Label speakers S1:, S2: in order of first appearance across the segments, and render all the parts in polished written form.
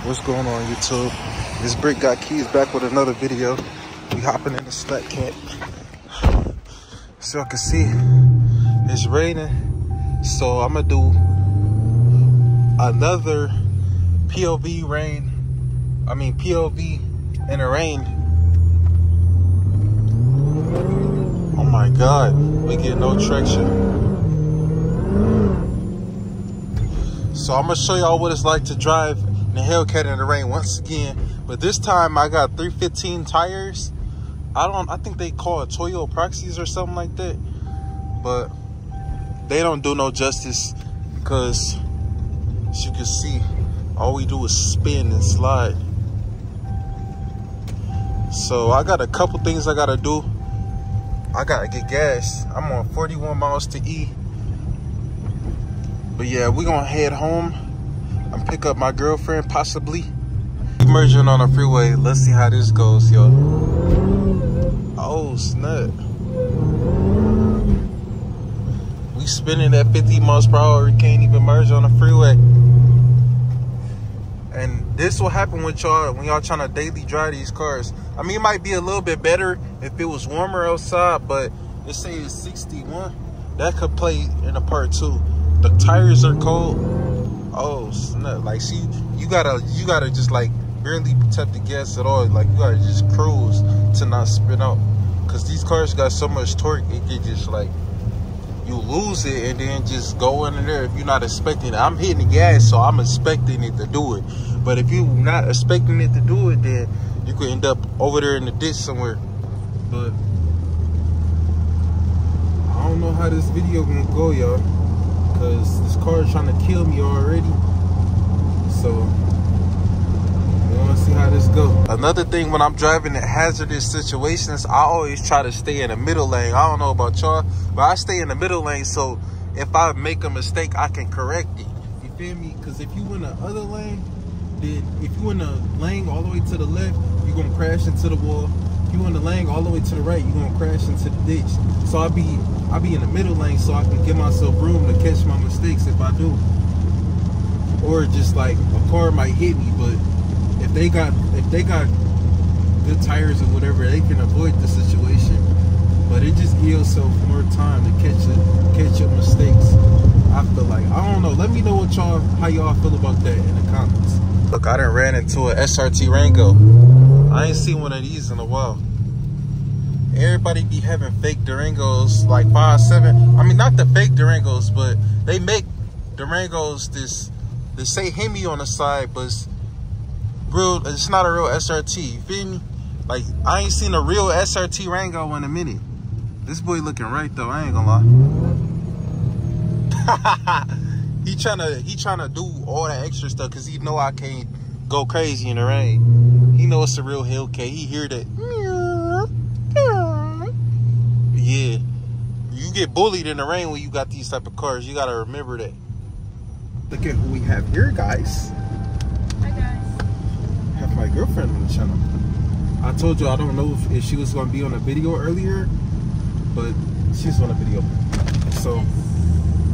S1: What's going on, YouTube? This Brick Got Keys back with another video. We hopping in the Hellcat. So y'all can see it's raining, so I'm gonna do another POV in the rain. Oh my God, we get no traction. So I'm gonna show y'all what it's like to drive in the Hellcat in the rain once again, but this time I got 315 tires. I think they call it Toyo Proxies or something like that, but they don't do no justice because, as you can see, all we do is spin and slide. So I got a couple things I gotta do. I gotta get gas. I'm on 41 miles to E. But yeah, we're gonna head home and pick up my girlfriend, possibly. Merging on the freeway. Let's see how this goes, yo. Oh, snap. We spinning at 50 miles per hour. We can't even merge on the freeway. And this will happen with y'all when y'all trying to daily drive these cars. I mean, it might be a little bit better if it was warmer outside, but it says 61. That could play in a part too. The tires are cold. Oh snap! Like, see, you gotta just like barely tap the gas at all. Like, you gotta just cruise to not spin out, cause these cars got so much torque, it can just like, you lose it and then just go in there if you're not expecting it. I'm hitting the gas, so I'm expecting it to do it. But if you're not expecting it to do it, then you could end up over there in the ditch somewhere. But I don't know how this video gonna go, y'all, because this car is trying to kill me already. So we want to see how this goes. Another thing, when I'm driving in hazardous situations, I always try to stay in the middle lane. I don't know about y'all, but I stay in the middle lane, so if I make a mistake, I can correct it. You feel me? Because if you in the other lane, then if you in the lane all the way to the left, you're gonna crash into the wall. If you in the lane all the way to the right, you're gonna crash into the ditch. So I'll be in the middle lane so I can give myself room to catch my mistakes if I do. Or just like a car might hit me, but if they got good tires or whatever, they can avoid the situation. But it just gives yourself more time to catch your mistakes. I feel like, I don't know. Let me know how y'all feel about that in the comments. Look, I done ran into an SRT Rango. I ain't seen one of these in a while. Everybody be having fake Durangos, like 5.7. I mean, not the fake Durangos, but they make Durangos they say Hemi on the side, but it's not a real SRT. You feel me? Like, I ain't seen a real SRT Rango in a minute. This boy looking right though, I ain't gonna lie. He tryna do all that extra stuff because he know I can't go crazy in the rain. He know it's a real Hellcat. He hear that. Yeah, you get bullied in the rain when you got these type of cars. You gotta remember that. Look at who we have here, guys.
S2: Hi, guys.
S1: I have my girlfriend on the channel. I told you I don't know if she was gonna be on a video earlier, but she's on a video. So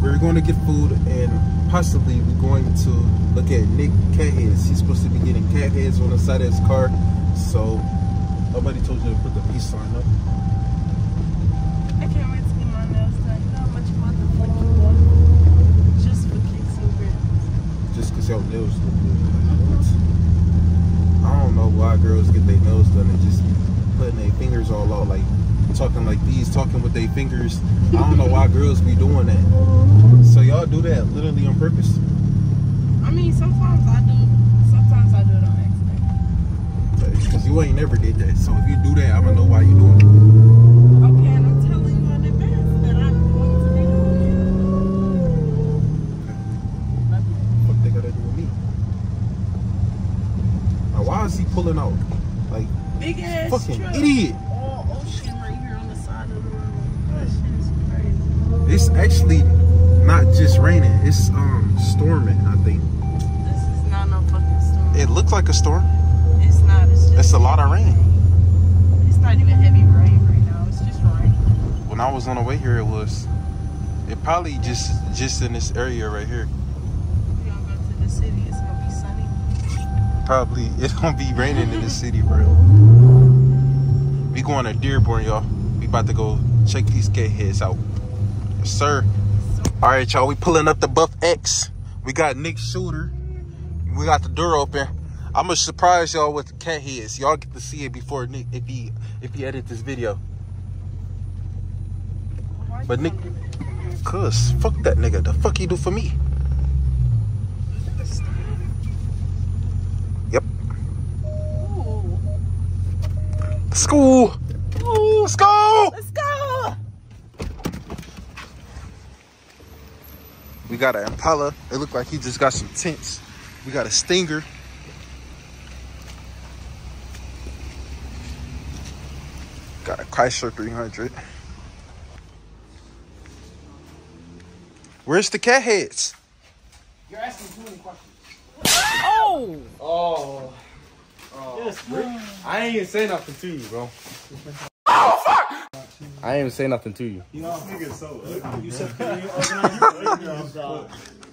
S1: we're going to get food, and possibly we're going to look at Nick cat heads. He's supposed to be getting cat heads on the side of his car. So nobody told you to put the peace sign up.
S2: I can't wait to get my nails done. You know how much motherfucking you want? Just for kicks and grits.
S1: Just because your nails look good. I don't know why girls get their nails done and just putting their fingers all out, like talking like these, talking with their fingers. I don't know why girls be doing that. So y'all do that literally on purpose?
S2: I mean, sometimes I do. Sometimes I do it on accident.
S1: Because you ain't never did that. So if you do that, I'm gonna know why you doing it.
S2: Okay, and I'm telling you in advance that I'm going to be doing it.
S1: Okay. What they gotta do with me? Now, why is he pulling out? Like,
S2: big ass
S1: fucking
S2: truck.
S1: idiot.
S2: All ocean right here on the side of the road. That shit is crazy.
S1: It's actually not just raining, it's storming, I think.
S2: This is not no fucking storm.
S1: It looks like a storm.
S2: It's not. It's just.
S1: It's a lot of rain.
S2: It's not even heavy rain right now. It's just rain.
S1: When I was on the way here, it was. It probably just in this area right here.
S2: We're gonna go to the city. It's gonna be sunny.
S1: probably, it don't be raining in the city, bro. We going to Dearborn, y'all. We about to go check these cat heads out. Yes, sir. All right, y'all, we pulling up the Buff X. We got Nick's shooter. We got the door open. I'm gonna surprise y'all with the cat heads. Y'all get to see it before Nick, if he edit this video. But Nick, cuz, fuck that nigga. The fuck he do for me? Yep. Let's go. Let's go.
S2: Let's go.
S1: We got an Impala. It looked like he just got some tints. We got a Stinger. Got a Chrysler 300. Where's the cat heads?
S3: You're asking too many questions.
S2: Oh.
S3: Oh. Yes, bro. I ain't even say nothing to you, bro.
S1: Oh, fuck!
S3: I ain't even say nothing to you.
S4: You know, nigga, so you said can you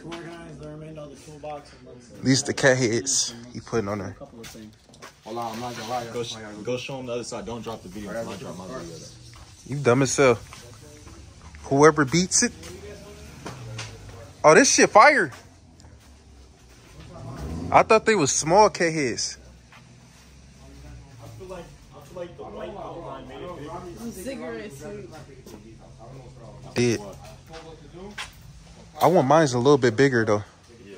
S4: organize the remainder of the toolbox?
S1: These the cat heads he putting on there.
S4: A couple of things.
S3: Hold on, I'm not gonna lie.
S5: Go show them the other side. Don't drop the video until I drop my video.
S1: You dumb as hell. Whoever beats it. Oh, this shit fire. I thought they was small cat heads.
S4: I feel like the white outline made it bigger.
S2: Cigarette suit.
S1: Did. I want mine's a little bit bigger though.
S5: Yeah.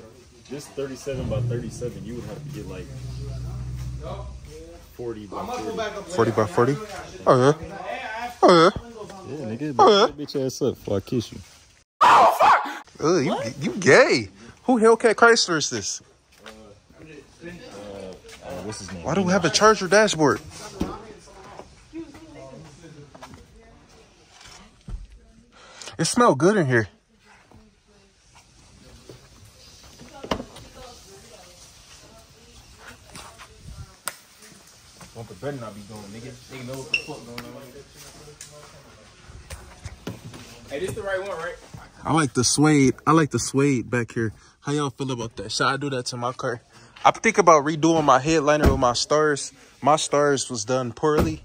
S5: This 37 by 37, you would have to get like 40 by 40.
S1: 40 by 40? Oh yeah. Oh yeah.
S5: Yeah, nigga.
S1: Oh, yeah.
S5: Bitch ass up before I kiss you.
S1: Oh fuck! Ugh, you gay. Who Hellcat Chrysler is this?
S5: What's his name?
S1: Why do we have a Charger dashboard? It smells good in here.
S3: Bumper better not be going, nigga. Nigga know what the fuck going on. Hey, this the right one, right?
S1: I like the suede. I like the suede back here. How y'all feel about that? Should I do that to my car? I'm thinking about redoing my headliner with my stars. My stars was done poorly.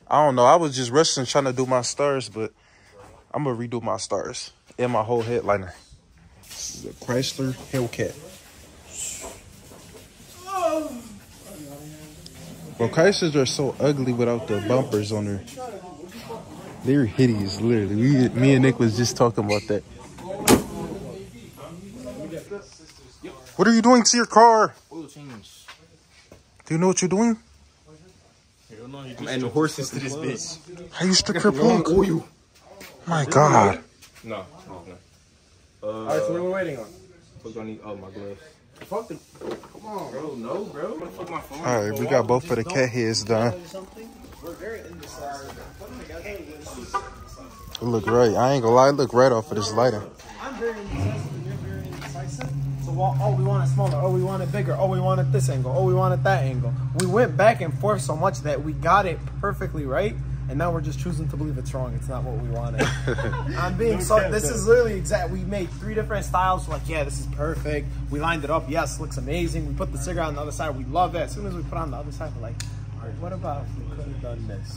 S1: I don't know. I was just rushing trying to do my stars, but I'm going to redo my stars and my whole headliner. This is a Chrysler Hellcat. Bro, Chryslers are so ugly without the bumpers on there. They're hideous, literally. Me and Nick was just talking about that. What are you doing to your car?
S3: Oil change.
S1: Do you know what you're doing?
S5: Hell no, you
S3: I'm adding horses to this bitch.
S1: How you strip your plug? My God.
S3: No. Alright, so what are we waiting on? What's gonna need? Oh, my gloves. Fuck the. Come on, bro. No, bro. What the fuck my phone?
S1: All right, we got both of the cat heads done.
S4: We're very indecisive.
S1: It look right. I ain't gonna lie, it look right off of this lighting.
S4: I'm very indecisive and you're very indecisive. So, oh, we want it smaller. Oh, we want it bigger. Oh, we want it this angle. Oh, we want it that angle. We went back and forth so much that we got it perfectly right. And now we're just choosing to believe it's wrong. It's not what we wanted. I'm being so. This is literally exact. We made 3 different styles. We're like, yeah, this is perfect. We lined it up. Yes, looks amazing. We put the cigarette on the other side. We love it. As soon as we put it on the other side, we're like, all right, what about if we could have done this?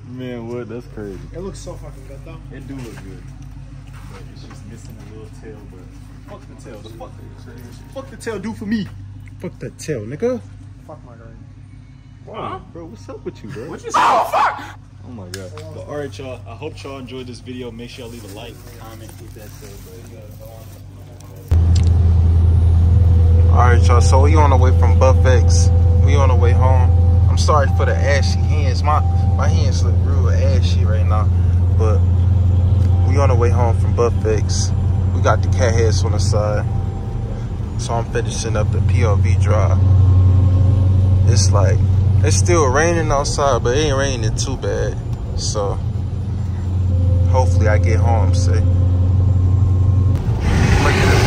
S5: Man, what? That's crazy.
S4: It looks so fucking good though.
S5: It do look good. But it's just missing a little tail, but fuck the tail. Fuck the tail do for me.
S1: Fuck that tail, nigga.
S4: Fuck my brain.
S5: Wow, bro, what's up with you, bro?
S3: What you say? Oh, fuck!
S5: Oh my God. But all right, y'all. I hope y'all enjoyed this video. Make sure y'all leave a like, comment, hit that bell.
S1: All right, y'all. So we on the way from Buff X. We on the way home. I'm sorry for the ashy hands. My hands look real ashy right now. But we on the way home from Buff X. We got the cat heads on the side. So I'm finishing up the POV drive. It's like, it's still raining outside, but it ain't raining too bad. So hopefully I get home safe. Look at it.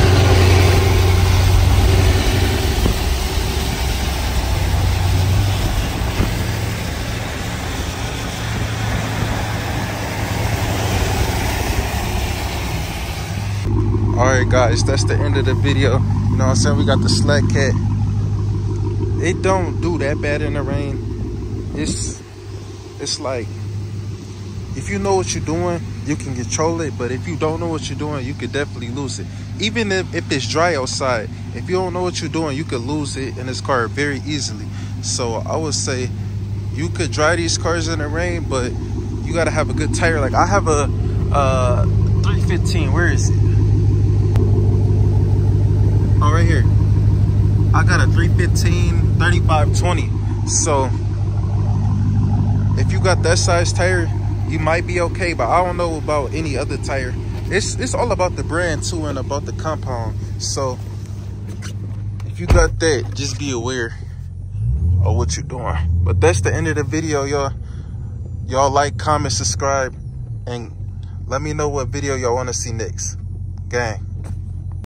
S1: All right, guys, that's the end of the video. You know what I'm saying? We got the Slack Cat. it don't do that bad in the rain. It's like, if you know what you're doing, you can control it. But if you don't know what you're doing, you could definitely lose it. Even if it's dry outside, if you don't know what you're doing, you could lose it in this car very easily. So I would say you could drive these cars in the rain, but you gotta have a good tire. Like I have a 315. Where is it? Oh, right here. I got a 315 3520. So if you got that size tire, you might be okay, but I don't know about any other tire. It's all about the brand too, and about the compound. So if you got that, just be aware of what you're doing. But that's the end of the video, y'all. Y'all like, comment, subscribe, and let me know what video y'all want to see next. Gang.